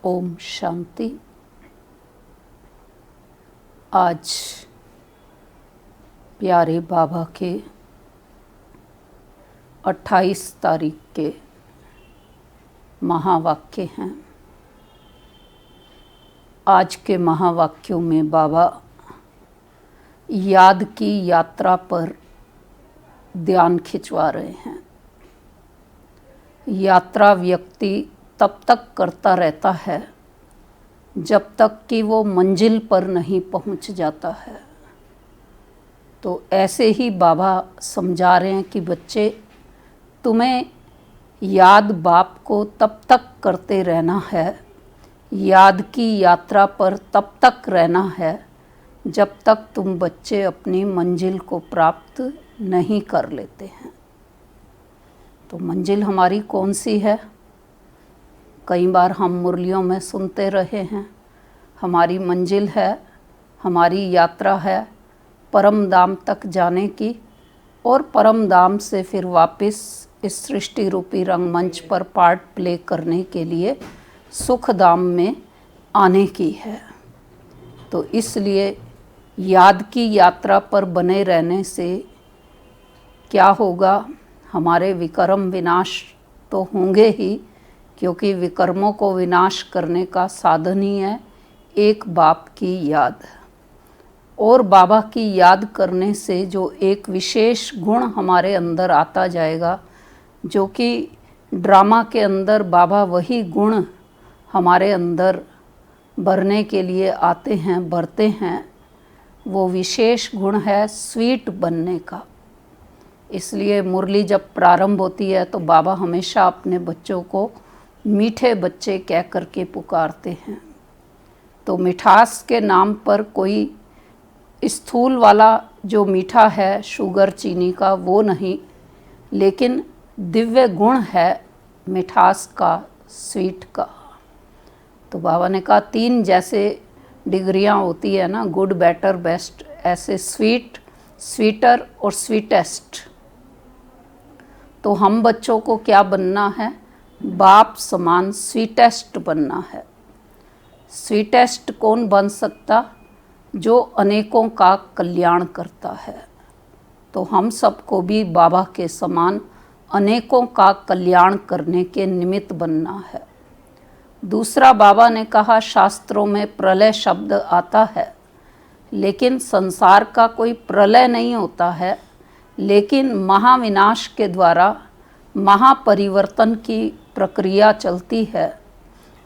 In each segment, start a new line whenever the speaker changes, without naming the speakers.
ओम शांति। आज प्यारे बाबा के 28 तारीख के महावाक्य हैं। आज के महावाक्यों में बाबा याद की यात्रा पर ध्यान खिंचवा रहे हैं। यात्रा व्यक्ति तब तक करता रहता है जब तक कि वो मंजिल पर नहीं पहुंच जाता है। तो ऐसे ही बाबा समझा रहे हैं कि बच्चे, तुम्हें याद बाप को तब तक करते रहना है, याद की यात्रा पर तब तक रहना है जब तक तुम बच्चे अपनी मंजिल को प्राप्त नहीं कर लेते हैं। तो मंजिल हमारी कौन सी है? कई बार हम मुरलियों में सुनते रहे हैं, हमारी मंजिल है, हमारी यात्रा है परम धाम तक जाने की, और परम धाम से फिर वापस इस सृष्टि रूपी रंगमंच पर पार्ट प्ले करने के लिए सुख धाम में आने की है। तो इसलिए याद की यात्रा पर बने रहने से क्या होगा? हमारे विकर्म विनाश तो होंगे ही, क्योंकि विकर्मों को विनाश करने का साधन ही है एक बाप की याद। और बाबा की याद करने से जो एक विशेष गुण हमारे अंदर आता जाएगा, जो कि ड्रामा के अंदर बाबा वही गुण हमारे अंदर भरने के लिए आते हैं, भरते हैं, वो विशेष गुण है स्वीट बनने का। इसलिए मुरली जब प्रारंभ होती है तो बाबा हमेशा अपने बच्चों को मीठे बच्चे कह कर के पुकारते हैं। तो मिठास के नाम पर कोई स्थूल वाला जो मीठा है शुगर चीनी का, वो नहीं, लेकिन दिव्य गुण है मिठास का, स्वीट का। तो बाबा ने कहा 3 जैसे डिग्रियां होती है ना, गुड, बेटर, बेस्ट, ऐसे स्वीट, स्वीटर और स्वीटेस्ट। तो हम बच्चों को क्या बनना है? बाप समान स्वीटेस्ट बनना है। स्वीटेस्ट कौन बन सकता? जो अनेकों का कल्याण करता है। तो हम सबको भी बाबा के समान अनेकों का कल्याण करने के निमित्त बनना है। दूसरा, बाबा ने कहा शास्त्रों में प्रलय शब्द आता है, लेकिन संसार का कोई प्रलय नहीं होता है, लेकिन महाविनाश के द्वारा महापरिवर्तन की प्रक्रिया चलती है।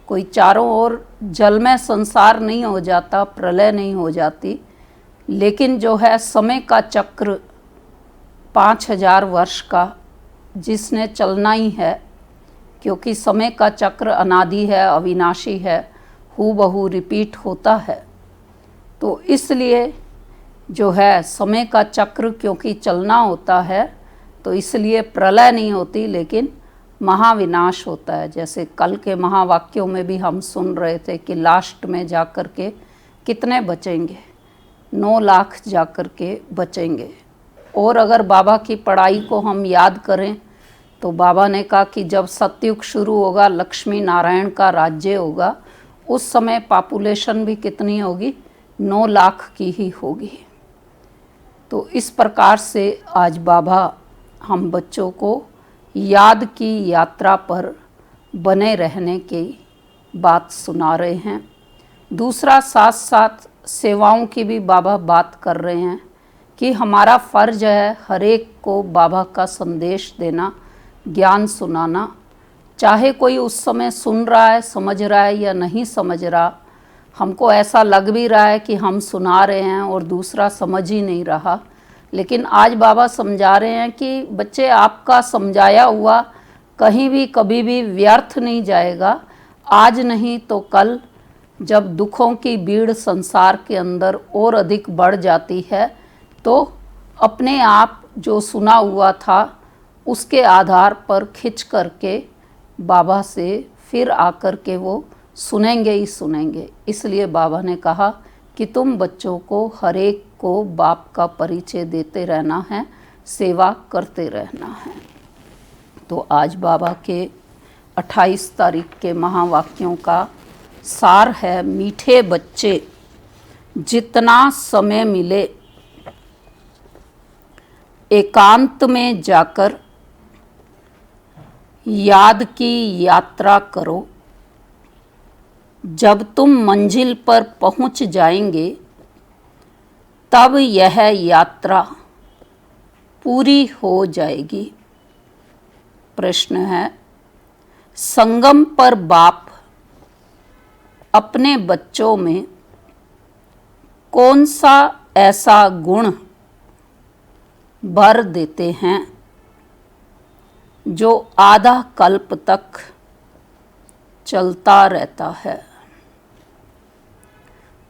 कोई चारों ओर जल में संसार नहीं हो जाता, प्रलय नहीं हो जाती, लेकिन जो है समय का चक्र 5000 वर्ष का, जिसने चलना ही है, क्योंकि समय का चक्र अनादि है, अविनाशी है, हूबहू रिपीट होता है। तो इसलिए जो है समय का चक्र क्योंकि चलना होता है, तो इसलिए प्रलय नहीं होती, लेकिन महाविनाश होता है। जैसे कल के महावाक्यों में भी हम सुन रहे थे कि लास्ट में जाकर के कितने बचेंगे? 9 लाख जाकर के बचेंगे। और अगर बाबा की पढ़ाई को हम याद करें तो बाबा ने कहा कि जब सतयुग शुरू होगा, लक्ष्मी नारायण का राज्य होगा, उस समय पॉपुलेशन भी कितनी होगी? 9 लाख की ही होगी। तो इस प्रकार से आज बाबा हम बच्चों को याद की यात्रा पर बने रहने की बात सुना रहे हैं। दूसरा, साथ साथ सेवाओं की भी बाबा बात कर रहे हैं कि हमारा फ़र्ज है हर एक को बाबा का संदेश देना, ज्ञान सुनाना। चाहे कोई उस समय सुन रहा है, समझ रहा है या नहीं समझ रहा, हमको ऐसा लग भी रहा है कि हम सुना रहे हैं और दूसरा समझ ही नहीं रहा, लेकिन आज बाबा समझा रहे हैं कि बच्चे, आपका समझाया हुआ कहीं भी कभी भी व्यर्थ नहीं जाएगा। आज नहीं तो कल, जब दुखों की भीड़ संसार के अंदर और अधिक बढ़ जाती है, तो अपने आप जो सुना हुआ था उसके आधार पर खिंच करके बाबा से फिर आकर के वो सुनेंगे ही सुनेंगे। इसलिए बाबा ने कहा कि तुम बच्चों को हर एक को बाप का परिचय देते रहना है, सेवा करते रहना है। तो आज बाबा के 28 तारीख के महावाक्यों का सार है मीठे बच्चे, जितना समय मिले एकांत में जाकर याद की यात्रा करो। जब तुम मंजिल पर पहुंच जाएंगे तब यह यात्रा पूरी हो जाएगी। प्रश्न है, संगम पर बाप अपने बच्चों में कौन सा ऐसा गुण भर देते हैं जो आधा कल्प तक चलता रहता है?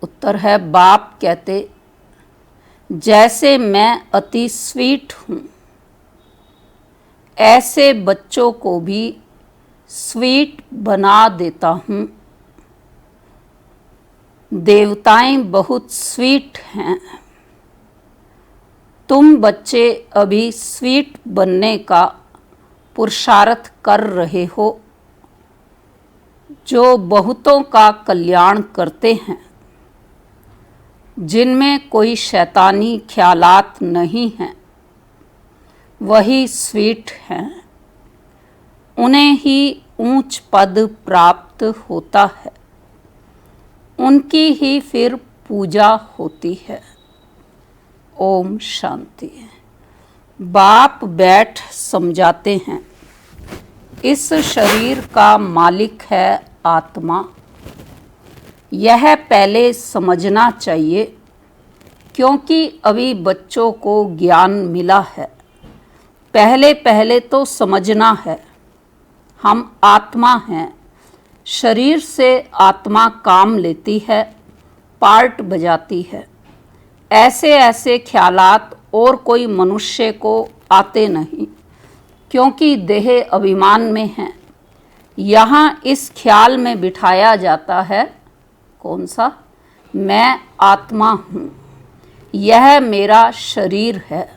उत्तर है, बाप कहते, जैसे मैं अति स्वीट हूँ ऐसे बच्चों को भी स्वीट बना देता हूँ। देवताएं बहुत स्वीट हैं, तुम बच्चे अभी स्वीट बनने का पुरुषार्थ कर रहे हो, जो बहुतों का कल्याण करते हैं, जिनमें कोई शैतानी ख्यालात नहीं हैं, वही स्वीट हैं। उन्हें ही ऊंच पद प्राप्त होता है, उनकी ही फिर पूजा होती है। ओम शांति। बाप बैठ समझाते हैं, इस शरीर का मालिक है आत्मा। यह पहले समझना चाहिए, क्योंकि अभी बच्चों को ज्ञान मिला है। पहले पहले तो समझना है, हम आत्मा हैं। शरीर से आत्मा काम लेती है, पार्ट बजाती है। ऐसे ऐसे ख्यालात और कोई मनुष्य को आते नहीं, क्योंकि देह अभिमान में है। यहाँ इस ख्याल में बिठाया जाता है, कौन सा? मैं आत्मा हूँ, यह मेरा शरीर है।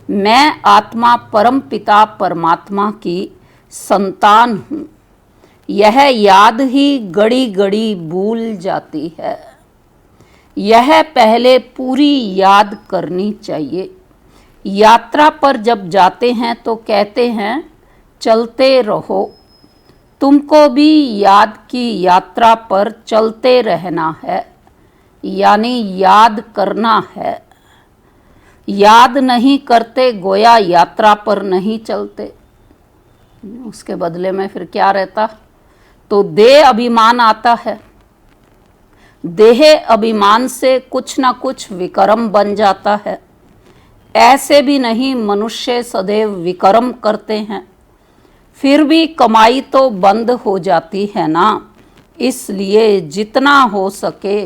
मैं आत्मा परम पिता परमात्मा की संतान हूँ। यह याद ही घड़ी घड़ी भूल जाती है। यह पहले पूरी याद करनी चाहिए। यात्रा पर जब जाते हैं तो कहते हैं चलते रहो। तुमको भी याद की यात्रा पर चलते रहना है, यानी याद करना है। याद नहीं करते गोया यात्रा पर नहीं चलते। उसके बदले में फिर क्या रहता? तो देह अभिमान आता है। देह अभिमान से कुछ ना कुछ विकर्म बन जाता है। ऐसे भी नहीं मनुष्य सदैव विकर्म करते हैं, फिर भी कमाई तो बंद हो जाती है ना। इसलिए जितना हो सके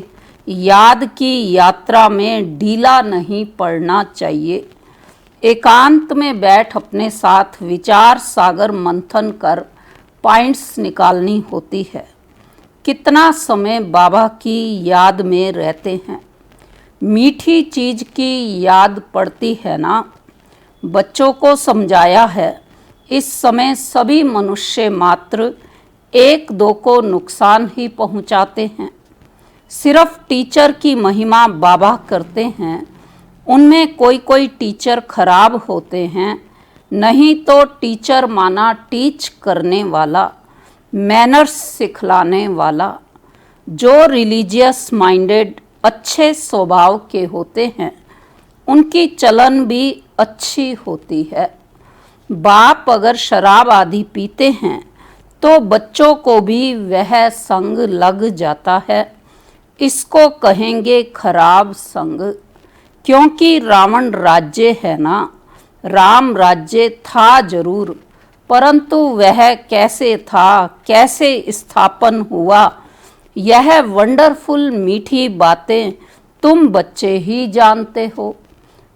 याद की यात्रा में ढीला नहीं पड़ना चाहिए। एकांत में बैठ अपने साथ विचार सागर मंथन कर पॉइंट्स निकालनी होती है। कितना समय बाबा की याद में रहते हैं, मीठी चीज की याद पड़ती है ना। बच्चों को समझाया है, इस समय सभी मनुष्य मात्र एक दो को नुकसान ही पहुंचाते हैं। सिर्फ टीचर की महिमा बाबा करते हैं। उनमें कोई कोई टीचर खराब होते हैं, नहीं तो टीचर माना टीच करने वाला, मैनर्स सिखलाने वाला। जो रिलीजियस माइंडेड अच्छे स्वभाव के होते हैं, उनकी चलन भी अच्छी होती है। बाप अगर शराब आदि पीते हैं तो बच्चों को भी वह संग लग जाता है। इसको कहेंगे खराब संग, क्योंकि रावण राज्य है ना। राम राज्य था जरूर, परंतु वह कैसे था, कैसे स्थापन हुआ, यह वंडरफुल मीठी बातें तुम बच्चे ही जानते हो।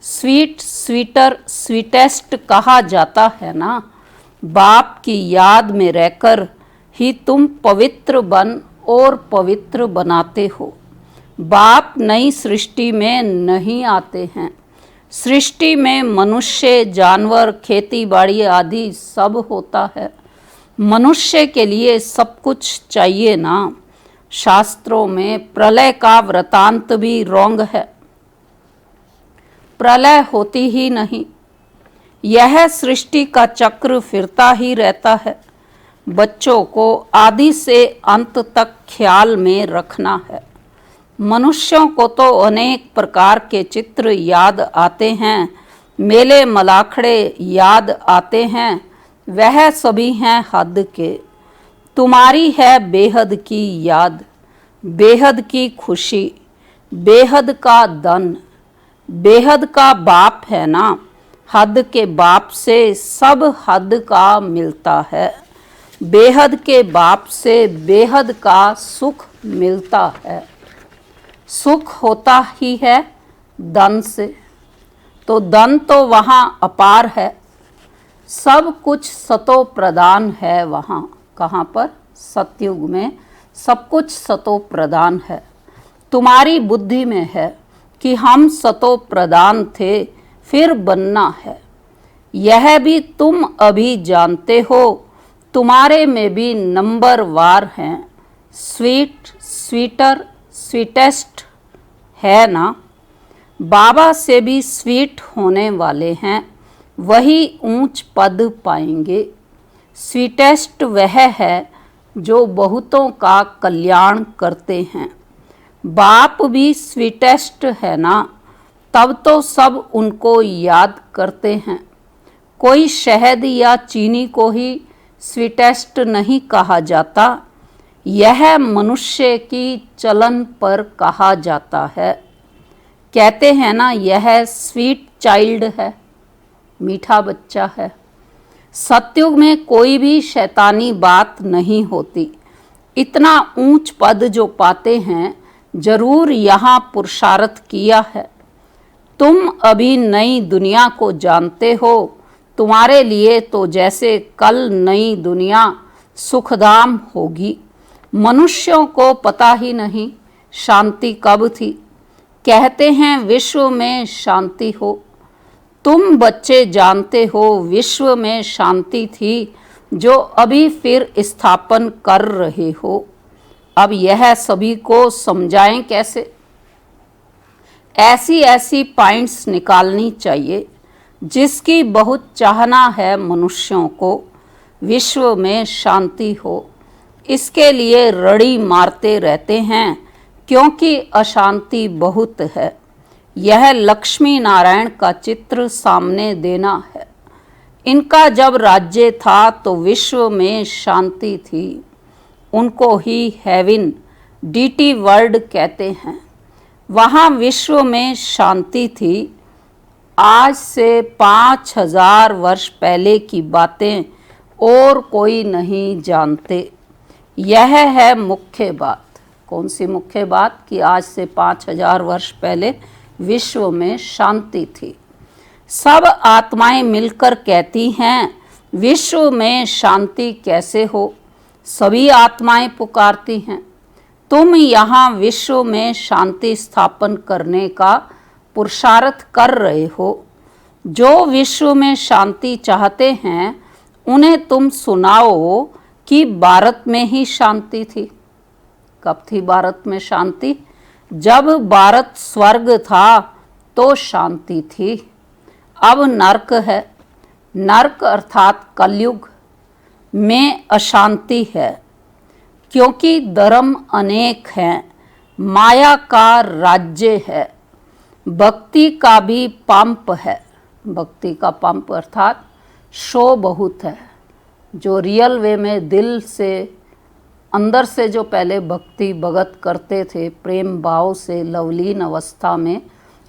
स्वीट स्वीटर स्वीटेस्ट कहा जाता है ना। बाप की याद में रहकर ही तुम पवित्र बन और पवित्र बनाते हो। बाप नई सृष्टि में नहीं आते हैं। सृष्टि में मनुष्य, जानवर, खेती बाड़ी आदि सब होता है। मनुष्य के लिए सब कुछ चाहिए ना। शास्त्रों में प्रलय का वृतांत भी रोंग है। प्रलय होती ही नहीं, यह सृष्टि का चक्र फिरता ही रहता है। बच्चों को आदि से अंत तक ख्याल में रखना है। मनुष्यों को तो अनेक प्रकार के चित्र याद आते हैं, मेले मलाखड़े याद आते हैं, वह सभी हैं हद के। तुम्हारी है बेहद की याद, बेहद की खुशी, बेहद का धन, बेहद का बाप है ना। हद के बाप से सब हद का मिलता है, बेहद के बाप से बेहद का सुख मिलता है। सुख होता ही है धन से, तो धन तो वहाँ अपार है। सब कुछ सतो प्रदान है वहाँ। कहाँ पर? सतयुग में सब कुछ सतो प्रदान है। तुम्हारी बुद्धि में है कि हम सतो प्रदान थे, फिर बनना है। यह भी तुम अभी जानते हो, तुम्हारे में भी नंबर वार हैं। स्वीट, स्वीटर, स्वीटेस्ट है ना। बाबा से भी स्वीट होने वाले हैं, वही ऊंच पद पाएंगे। स्वीटेस्ट वह है जो बहुतों का कल्याण करते हैं। बाप भी स्वीटेस्ट है ना, तब तो सब उनको याद करते हैं। कोई शहद या चीनी को ही स्वीटेस्ट नहीं कहा जाता, यह मनुष्य की चलन पर कहा जाता है। कहते हैं ना, यह स्वीट चाइल्ड है, मीठा बच्चा है। सतयुग में कोई भी शैतानी बात नहीं होती। इतना ऊंच पद जो पाते हैं, जरूर यहाँ पुरुषार्थ किया है। तुम अभी नई दुनिया को जानते हो, तुम्हारे लिए तो जैसे कल नई दुनिया सुखधाम होगी। मनुष्यों को पता ही नहीं शांति कब थी। कहते हैं विश्व में शांति हो। तुम बच्चे जानते हो विश्व में शांति थी, जो अभी फिर स्थापन कर रहे हो। अब यह सभी को समझाएं कैसे? ऐसी ऐसी पॉइंट्स निकालनी चाहिए जिसकी बहुत चाहना है मनुष्यों को विश्व में शांति हो। इसके लिए रड़ी मारते रहते हैं, क्योंकि अशांति बहुत है। यह लक्ष्मी नारायण का चित्र सामने देना है। इनका जब राज्य था तो विश्व में शांति थी। उनको ही हेवन, डीटी वर्ल्ड कहते हैं। वहाँ विश्व में शांति थी। आज से 5000 वर्ष पहले की बातें और कोई नहीं जानते। यह है मुख्य बात। कौन सी मुख्य बात? कि आज से 5000 वर्ष पहले विश्व में शांति थी। सब आत्माएं मिलकर कहती हैं विश्व में शांति कैसे हो। सभी आत्माएं पुकारती हैं। तुम यहाँ विश्व में शांति स्थापन करने का पुरुषार्थ कर रहे हो। जो विश्व में शांति चाहते हैं उन्हें तुम सुनाओ कि भारत में ही शांति थी। कब थी भारत में शांति? जब भारत स्वर्ग था तो शांति थी। अब नरक है। नरक अर्थात कलयुग में अशांति है, क्योंकि धर्म अनेक हैं, माया का राज्य है, भक्ति का भी पंप है। भक्ति का पंप अर्थात शो बहुत है। जो रियल वे में दिल से अंदर से जो पहले भक्ति भगत करते थे प्रेम भाव से लवलीन अवस्था में,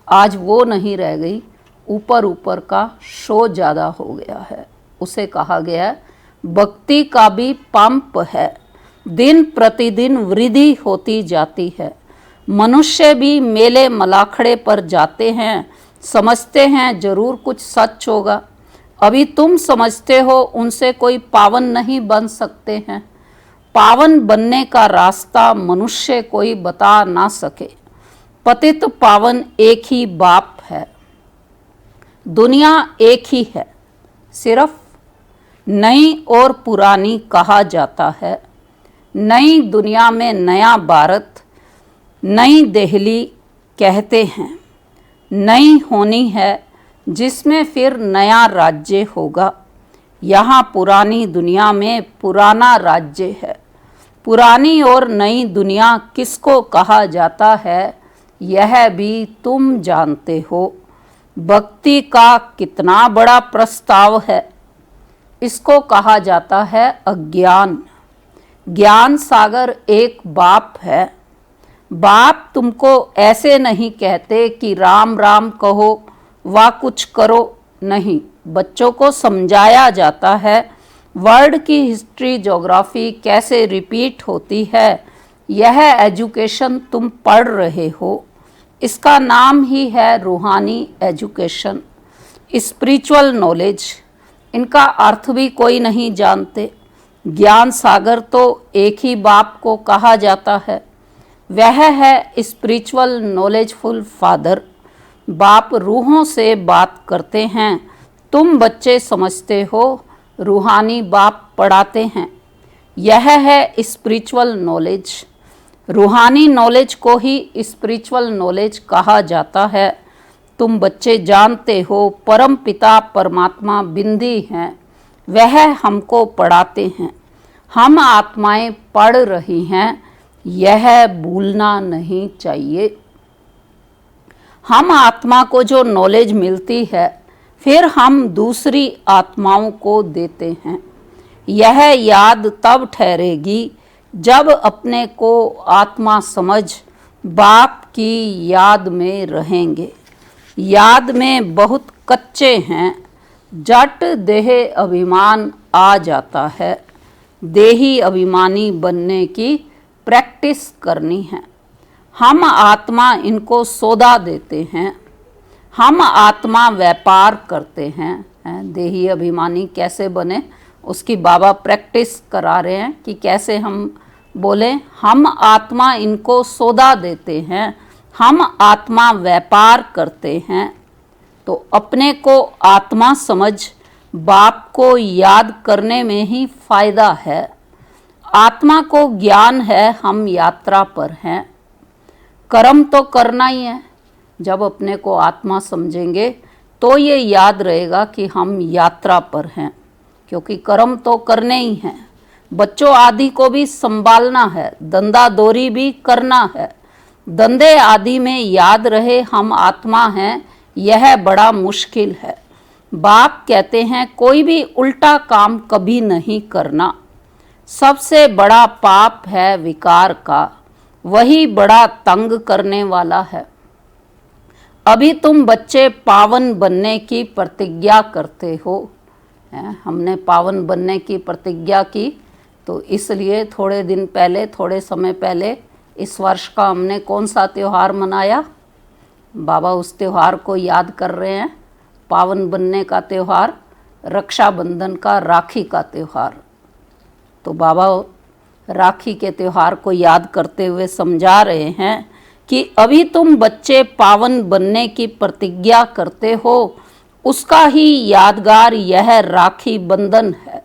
आज वो नहीं रह गई। ऊपर ऊपर का शो ज़्यादा हो गया है। उसे कहा गया है भक्ति का भी पंप है। दिन प्रतिदिन वृद्धि होती जाती है। मनुष्य भी मेले मलाखड़े पर जाते हैं, समझते हैं जरूर कुछ सच होगा। अभी तुम समझते हो उनसे कोई पावन नहीं बन सकते हैं। पावन बनने का रास्ता मनुष्य कोई बता ना सके। पतित पावन एक ही बाप है। दुनिया एक ही है, सिर्फ नई और पुरानी कहा जाता है। नई दुनिया में नया भारत, नई दिल्ली कहते हैं, नई होनी है जिसमें फिर नया राज्य होगा। यहाँ पुरानी दुनिया में पुराना राज्य है। पुरानी और नई दुनिया किसको कहा जाता है यह भी तुम जानते हो। भक्ति का कितना बड़ा प्रस्ताव है। इसको कहा जाता है अज्ञान। ज्ञान सागर एक बाप है। बाप तुमको ऐसे नहीं कहते कि राम राम कहो व कुछ करो, नहीं। बच्चों को समझाया जाता है वर्ल्ड की हिस्ट्री ज्योग्राफी कैसे रिपीट होती है। यह एजुकेशन तुम पढ़ रहे हो, इसका नाम ही है रूहानी एजुकेशन, स्पिरिचुअल नॉलेज। इनका अर्थ भी कोई नहीं जानते। ज्ञान सागर तो एक ही बाप को कहा जाता है, वह है स्पिरिचुअल नॉलेजफुल फादर। बाप रूहों से बात करते हैं, तुम बच्चे समझते हो रूहानी बाप पढ़ाते हैं। यह है स्पिरिचुअल नॉलेज। रूहानी नॉलेज को ही स्पिरिचुअल नॉलेज कहा जाता है। तुम बच्चे जानते हो परम पिता परमात्मा बिंदी हैं, वह हमको पढ़ाते हैं। हम आत्माएं पढ़ रही हैं, यह भूलना नहीं चाहिए। हम आत्मा को जो नॉलेज मिलती है फिर हम दूसरी आत्माओं को देते हैं। यह याद तब ठहरेगी जब अपने को आत्मा समझ बाप की याद में रहेंगे। याद में बहुत कच्चे हैं, जट देह अभिमान आ जाता है। देही अभिमानी बनने की प्रैक्टिस करनी है। हम आत्मा इनको सौदा देते हैं। हम आत्मा व्यापार करते हैं। देही अभिमानी कैसे बने उसकी बाबा प्रैक्टिस करा रहे हैं कि कैसे हम बोले। हम आत्मा इनको सौदा देते हैं, हम आत्मा व्यापार करते हैं। तो अपने को आत्मा समझ बाप को याद करने में ही फायदा है। आत्मा को ज्ञान है हम यात्रा पर हैं। कर्म तो करना ही है। जब अपने को आत्मा समझेंगे तो ये याद रहेगा कि हम यात्रा पर हैं, क्योंकि कर्म तो करने ही हैं। बच्चों आदि को भी संभालना है, धंधा दोरी भी करना है। धंधे आदि में याद रहे हम आत्मा हैं, यह बड़ा मुश्किल है। बाप कहते हैं कोई भी उल्टा काम कभी नहीं करना। सबसे बड़ा पाप है विकार का, वही बड़ा तंग करने वाला है। अभी तुम बच्चे पावन बनने की प्रतिज्ञा करते हो। हमने पावन बनने की प्रतिज्ञा की, तो इसलिए थोड़े दिन पहले, थोड़े समय पहले इस वर्ष का हमने कौन सा त्यौहार मनाया। बाबा उस त्यौहार को याद कर रहे हैं। पावन बनने का त्यौहार, रक्षाबंधन का, राखी का त्यौहार। तो बाबा राखी के त्यौहार को याद करते हुए समझा रहे हैं कि अभी तुम बच्चे पावन बनने की प्रतिज्ञा करते हो, उसका ही यादगार यह राखी बंधन है।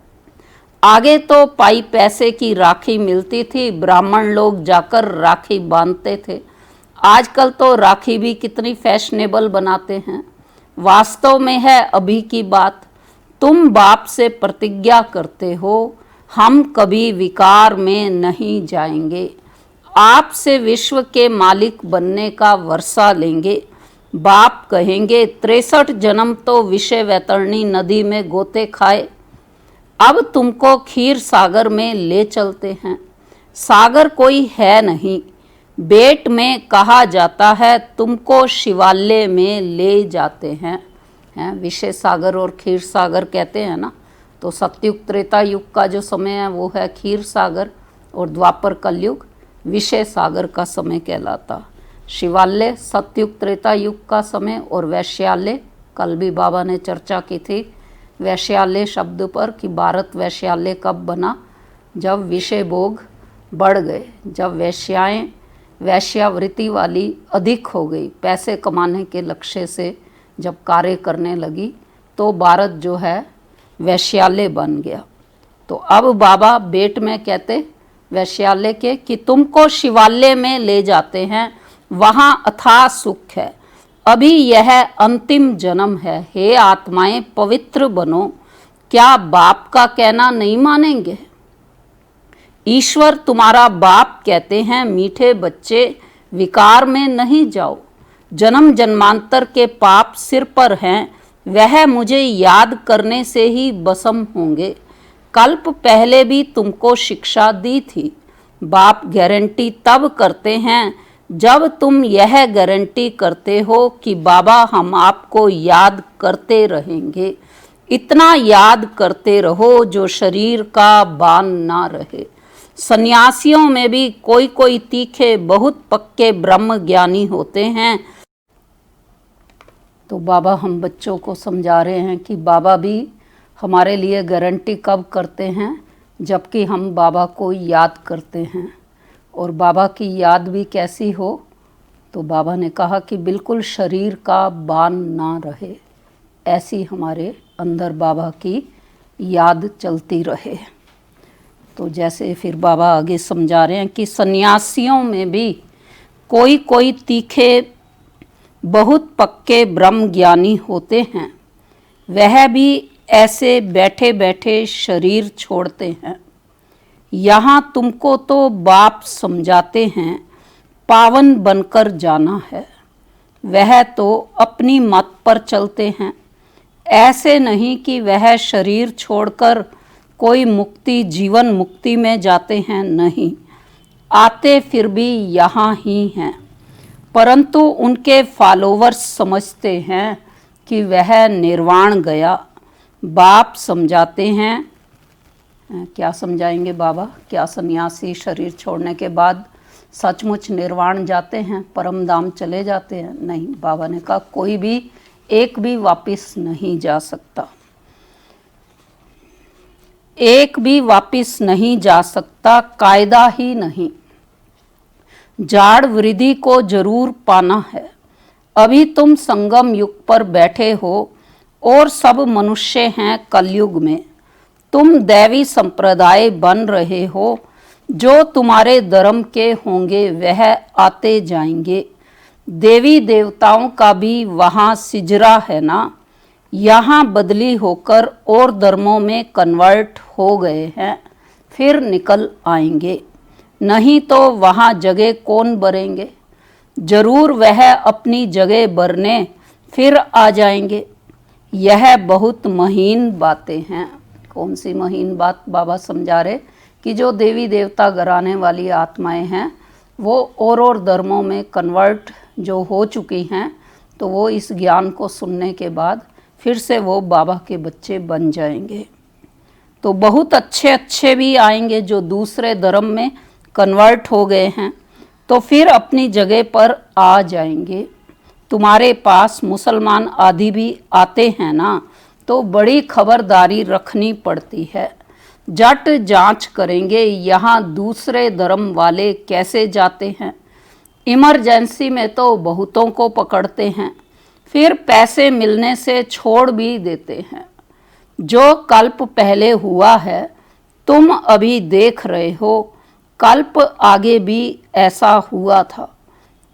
आगे तो पाई पैसे की राखी मिलती थी, ब्राह्मण लोग जाकर राखी बांधते थे। आजकल तो राखी भी कितनी फैशनेबल बनाते हैं। वास्तव में है अभी की बात। तुम बाप से प्रतिज्ञा करते हो हम कभी विकार में नहीं जाएंगे। आपसे विश्व के मालिक बनने का वर्षा लेंगे। बाप कहेंगे 63 जन्म तो विषय वैतरणी नदी में गोते खाए, अब तुमको खीर सागर में ले चलते हैं। सागर कोई है नहीं, बेट में कहा जाता है तुमको शिवालय में ले जाते हैं। विषय सागर और खीर सागर कहते हैं ना। तो सतयुग त्रेता युग का जो समय है वो है खीर सागर, और द्वापर कलयुग विषय सागर का समय कहलाता। शिवालय सतयुग त्रेता युग का समय, और वैश्यालय कल भी बाबा ने चर्चा की थी वैश्यालय शब्द पर कि भारत वैश्यालय कब बना, जब विषय भोग बढ़ गए, जब वैश्याएं वैश्यावृत्ति वाली अधिक हो गई, पैसे कमाने के लक्ष्य से जब कार्य करने लगी, तो भारत जो है वैश्यालय बन गया। तो अब बाबा बेट में कहते वैश्यालय के कि तुमको शिवालय में ले जाते हैं, वहाँ अथाह सुख है। अभी यह अंतिम जन्म है। हे आत्माएं पवित्र बनो। क्या बाप का कहना नहीं मानेंगे? ईश्वर तुम्हारा बाप कहते हैं, मीठे बच्चे विकार में नहीं जाओ। जन्म जन्मांतर के पाप सिर पर हैं, वह मुझे याद करने से ही भस्म होंगे। कल्प पहले भी तुमको शिक्षा दी थी। बाप गारंटी तब करते हैं जब तुम यह गारंटी करते हो कि बाबा हम आपको याद करते रहेंगे। इतना याद करते रहो जो शरीर का बान ना रहे। सन्यासियों में भी कोई कोई तीखे बहुत पक्के ब्रह्म ज्ञानी होते हैं। तो बाबा हम बच्चों को समझा रहे हैं कि बाबा भी हमारे लिए गारंटी कब करते हैं, जबकि हम बाबा को याद करते हैं। और बाबा की याद भी कैसी हो, तो बाबा ने कहा कि बिल्कुल शरीर का बान ना रहे, ऐसी हमारे अंदर बाबा की याद चलती रहे। तो जैसे फिर बाबा आगे समझा रहे हैं कि सन्यासियों में भी कोई कोई तीखे बहुत पक्के ब्रह्म ज्ञानी होते हैं, वह भी ऐसे बैठे बैठे शरीर छोड़ते हैं। यहाँ तुमको तो बाप समझाते हैं पावन बनकर जाना है, वह तो अपनी मत पर चलते हैं। ऐसे नहीं कि वह शरीर छोड़कर कोई मुक्ति जीवन मुक्ति में जाते हैं, नहीं, आते फिर भी यहाँ ही हैं। परंतु उनके फॉलोवर्स समझते हैं कि वह निर्वाण गया। बाप समझाते हैं, क्या समझाएंगे बाबा? क्या सन्यासी शरीर छोड़ने के बाद सचमुच निर्वाण जाते हैं, परम धाम चले जाते हैं? नहीं, बाबा ने कहा कोई भी एक भी वापिस नहीं जा सकता, एक भी वापिस नहीं जा सकता, कायदा ही नहीं। जाड़ वृद्धि को जरूर पाना है। अभी तुम संगम युग पर बैठे हो और सब मनुष्य हैं कलयुग में। तुम दैवी संप्रदाय बन रहे हो। जो तुम्हारे धर्म के होंगे वह आते जाएंगे। देवी देवताओं का भी वहाँ सिजरा है ना, यहाँ बदली होकर और धर्मों में कन्वर्ट हो गए हैं, फिर निकल आएंगे। नहीं तो वहाँ जगह कौन भरेंगे? जरूर वह अपनी जगह भरने फिर आ जाएंगे। यह बहुत महीन बातें हैं। कौन सी महीन बात? बाबा समझा रहे कि जो देवी देवता घराने वाली आत्माएं हैं वो और धर्मों में कन्वर्ट जो हो चुकी हैं, तो वो इस ज्ञान को सुनने के बाद फिर से वो बाबा के बच्चे बन जाएंगे। तो बहुत अच्छे अच्छे भी आएंगे जो दूसरे धर्म में कन्वर्ट हो गए हैं, तो फिर अपनी जगह पर आ जाएंगे। तुम्हारे पास मुसलमान आदि भी आते हैं ना, तो बड़ी खबरदारी रखनी पड़ती है। जट जांच करेंगे यहाँ दूसरे धर्म वाले कैसे जाते हैं। इमरजेंसी में तो बहुतों को पकड़ते हैं, फिर पैसे मिलने से छोड़ भी देते हैं। जो कल्प पहले हुआ है तुम अभी देख रहे हो, कल्प आगे भी ऐसा हुआ था।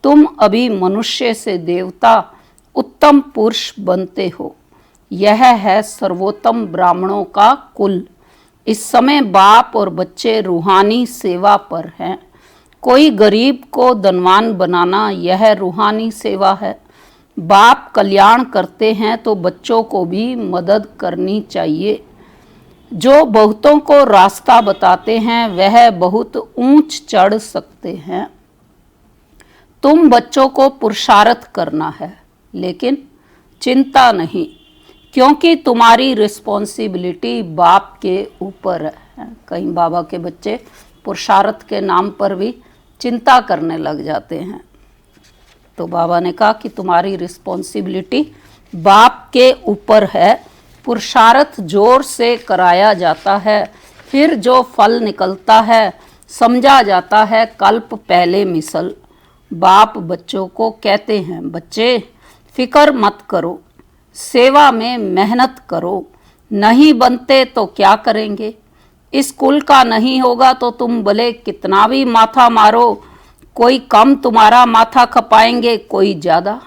तुम अभी मनुष्य से देवता उत्तम पुरुष बनते हो। यह है सर्वोत्तम ब्राह्मणों का कुल। इस समय बाप और बच्चे रूहानी सेवा पर हैं। कोई गरीब को धनवान बनाना यह रूहानी सेवा है। बाप कल्याण करते हैं तो बच्चों को भी मदद करनी चाहिए। जो बहुतों को रास्ता बताते हैं वह बहुत ऊंच चढ़ सकते हैं। तुम बच्चों को पुरुषार्थ करना है, लेकिन चिंता नहीं, क्योंकि तुम्हारी रिस्पॉन्सिबिलिटी बाप के ऊपर है। कहीं बाबा के बच्चे पुरुषार्थ के नाम पर भी चिंता करने लग जाते हैं। तो बाबा ने कहा कि तुम्हारी रिस्पॉन्सिबिलिटी बाप के ऊपर है। पुरुषार्थ जोर से कराया जाता है, फिर जो फल निकलता है समझा जाता है कल्प पहले मिसल। बाप बच्चों को कहते हैं, बच्चे फिक्र मत करो, सेवा में मेहनत करो। नहीं बनते तो क्या करेंगे? इस कुल का नहीं होगा तो तुम भले कितना भी माथा मारो, कोई कम तुम्हारा माथा खपाएंगे, कोई ज़्यादा।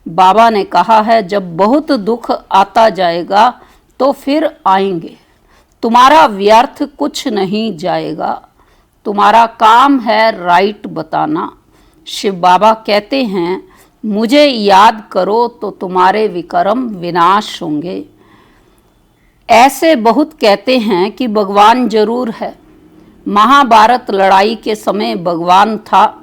बाबा ने कहा है जब बहुत दुख आता जाएगा तो फिर आएंगे, तुम्हारा व्यर्थ कुछ नहीं जाएगा, तुम्हारा काम है राइट बताना। शिव बाबा कहते हैं मुझे याद करो तो तुम्हारे विक्रम विनाश होंगे। ऐसे बहुत कहते हैं कि भगवान जरूर है, महाभारत लड़ाई के समय भगवान था,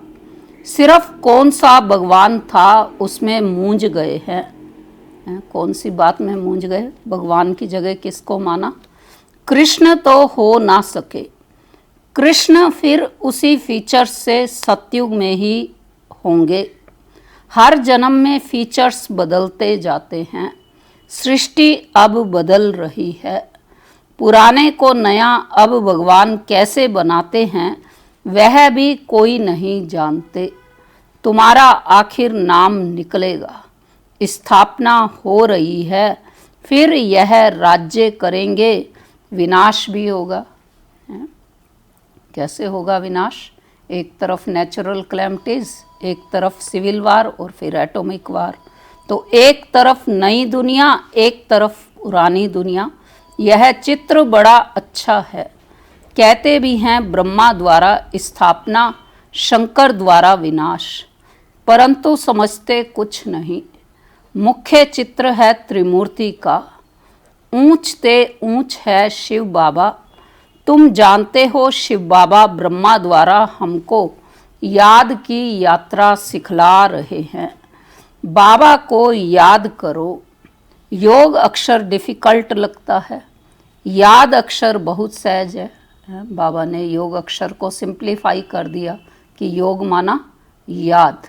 सिर्फ कौन सा भगवान था उसमें मूंझ गए हैं। कौन सी बात में मूंझ गए? भगवान की जगह किसको माना? कृष्ण तो हो ना सके। कृष्ण फिर उसी फीचर्स से सतयुग में ही होंगे। हर जन्म में फीचर्स बदलते जाते हैं। सृष्टि अब बदल रही है। पुराने को नया अब भगवान कैसे बनाते हैं वह भी कोई नहीं जानते। तुम्हारा आखिर नाम निकलेगा। स्थापना हो रही है, फिर यह राज्य करेंगे, विनाश भी होगा। कैसे होगा विनाश? एक तरफ नेचुरल कैलेमिटीज, एक तरफ सिविल वार और फिर एटॉमिक वार। तो एक तरफ नई दुनिया, एक तरफ पुरानी दुनिया। यह चित्र बड़ा अच्छा है। कहते भी हैं ब्रह्मा द्वारा स्थापना, शंकर द्वारा विनाश, परंतु समझते कुछ नहीं। मुख्य चित्र है त्रिमूर्ति का। ऊंच ते ऊंच है शिव बाबा। तुम जानते हो शिव बाबा ब्रह्मा द्वारा हमको याद की यात्रा सिखला रहे हैं। बाबा को याद करो। योग अक्षर डिफ़िकल्ट लगता है, याद अक्षर बहुत सहज है। बाबा ने योग अक्षर को सिंप्लीफाई कर दिया कि योग माना याद।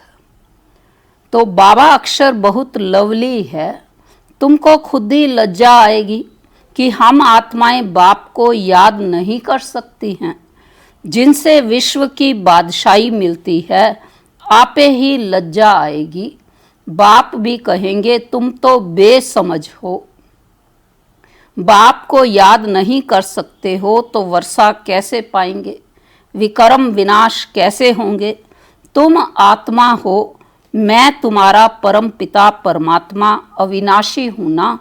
तो बाबा अक्षर बहुत लवली है। तुमको खुद ही लज्जा आएगी कि हम आत्माएं बाप को याद नहीं कर सकती हैं, जिनसे विश्व की बादशाही मिलती है। आपे ही लज्जा आएगी। बाप भी कहेंगे तुम तो बेसमझ हो, बाप को याद नहीं कर सकते हो तो वर्षा कैसे पाएंगे, विक्रम विनाश कैसे होंगे। तुम आत्मा हो, मैं तुम्हारा परम पिता परमात्मा अविनाशी हूँ ना।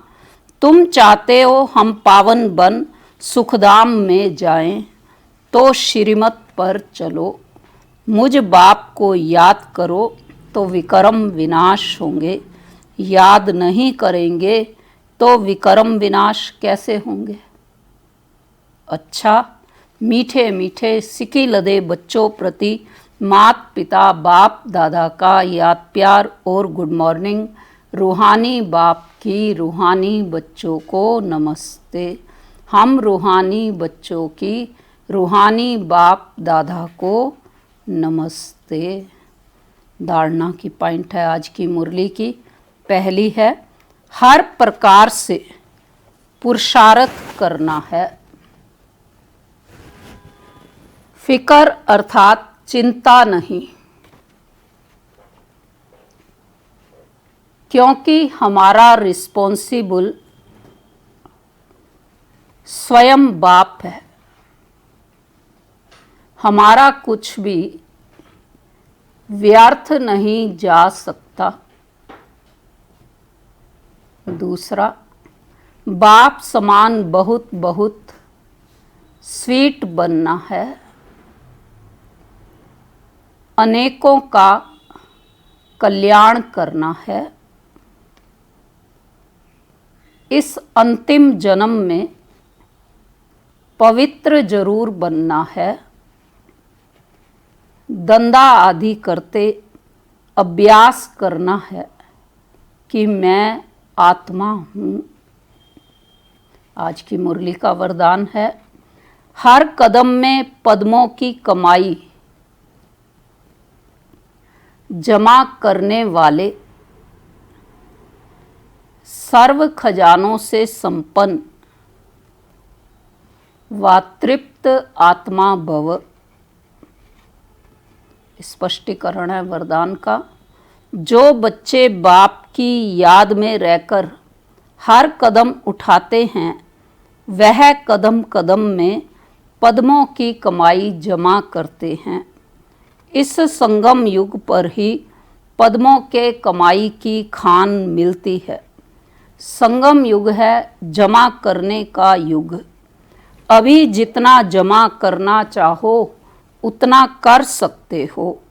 तुम चाहते हो हम पावन बन सुखधाम में जाएं, तो श्रीमत पर चलो। मुझ बाप को याद करो तो विक्रम विनाश होंगे। याद नहीं करेंगे तो विक्रम विनाश कैसे होंगे। अच्छा, मीठे मीठे सिकी लदे बच्चों प्रति मात पिता बाप दादा का याद प्यार और गुड मॉर्निंग। रूहानी बाप की रूहानी बच्चों को नमस्ते। हम रूहानी बच्चों की रूहानी बाप दादा को नमस्ते। धारणा की पॉइंट है आज की मुरली की। पहली है, हर प्रकार से पुरुषार्थ करना है। फिकर अर्थात चिंता नहीं, क्योंकि हमारा रिस्पॉन्सिबल स्वयं बाप है। हमारा कुछ भी व्यर्थ नहीं जा सकता। दूसरा, बाप समान बहुत बहुत स्वीट बनना है। अनेकों का कल्याण करना है। इस अंतिम जन्म में पवित्र जरूर बनना है। धंधा आदि करते अभ्यास करना है कि मैं आत्मा हूँ। आज की मुरली का वरदान है, हर कदम में पद्मों की कमाई जमा करने वाले, सर्व खजानों से संपन्न व तृप्त आत्मा भव। स्पष्टीकरण है वरदान का। जो बच्चे बाप की याद में रहकर हर कदम उठाते हैं, वह कदम कदम में पद्मों की कमाई जमा करते हैं। इस संगम युग पर ही पद्मों के कमाई की खान मिलती है। संगम युग है जमा करने का युग। अभी जितना जमा करना चाहो उतना कर सकते हो।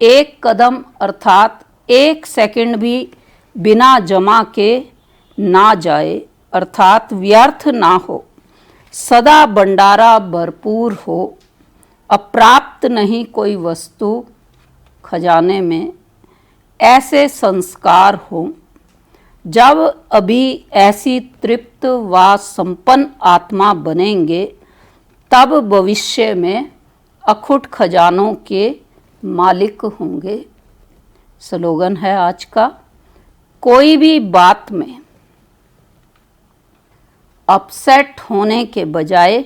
एक कदम अर्थात एक सेकंड भी बिना जमा के ना जाए, अर्थात व्यर्थ ना हो। सदा भंडारा भरपूर हो। अप्राप्त नहीं कोई वस्तु खजाने में, ऐसे संस्कार हो। जब अभी ऐसी तृप्त व संपन्न आत्मा बनेंगे तब भविष्य में अखुट खजानों के मालिक होंगे। स्लोगन है आज का, कोई भी बात में अपसेट होने के बजाय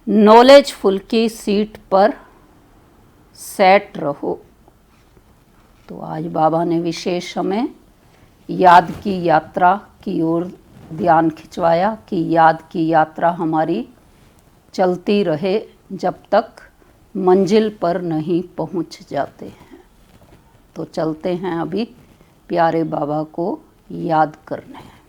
नॉलेजफुल की सीट पर सेट रहो। तो आज बाबा ने विशेष हमें याद की यात्रा की ओर ध्यान खिंचवाया कि याद की यात्रा हमारी चलती रहे जब तक मंजिल पर नहीं पहुंच जाते हैं। तो चलते हैं अभी प्यारे बाबा को याद करने।